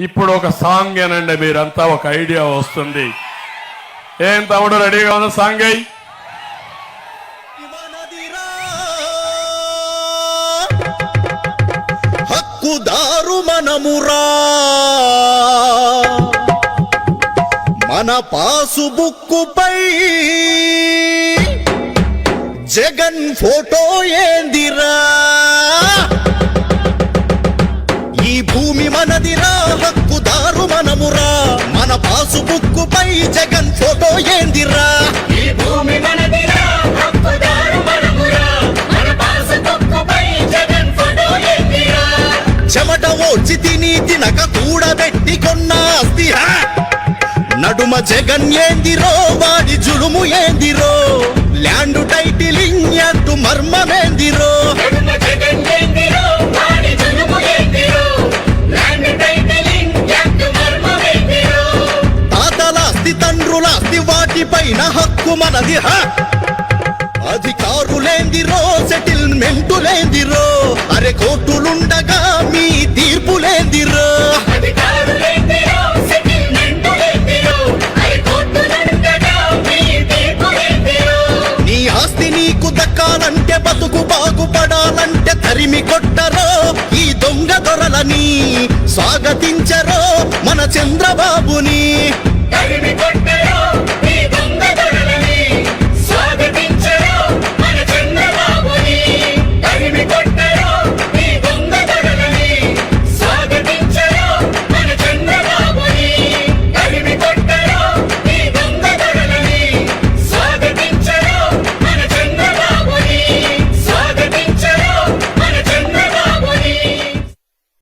ఇప్పుడు ఒక సాంగ్ ఏనండి, మీరంతా ఒక ఐడియా వస్తుంది. ఏం తమ్ముడు రెడీగా ఉన్న సాంగ్ అయ్యి హక్కుదారు మనమురా, మన పాసు బుక్కుపై జగన్ ఫోటో ఏందిరా, ఈ భూమి మనదిరా, హక్కుదారు మనమురా, మన పాసు బుక్కుపై జగన్ ఫోటో ఏందిరా, ఈ భూమి మనదిరా, హక్కుదారు మనమురా, మన పాసు బుక్కుపై జగన్ ఫోటో ఏందిరా, చెమట ఓచి తిని తినక కూడబెట్టి కొన్న ఆస్తిరా, నడుమ జగన్ ఏందిరో, వాడి జులుము ఏందిరో, ల్యాండ్ టైటిలింగ్ యాక్ట్ మర్మమేందిరో, నడుమ జగన్ ఏందిరో, వాడి జులుము ఏందిరో, ల్యాండ్ టైటిలింగ్ యాక్ట్ మర్మమేందిరో, తాతలాస్తి తండ్రులాస్తి వాటిపైన హక్కు మనది, అధికారులేందిరో, సెటిల్మెంటులేందిరో, అరే కోర్టులుండగా మీ తీర్పులేందిరో, అధికారులేందిరో, సెటిల్మెంటులేందిరో, అరే కోర్టులుండగా మీ తీర్పులేందిరో, నీ ఆస్తి నీకు దక్కాలంటే, బతుకు బాగుపడాలంటే తరిమి కొట్టరో ఈ దొంగ దొరలని, స్వాగతించరో మన చంద్రబాబుని. తరిమి కొట్టరో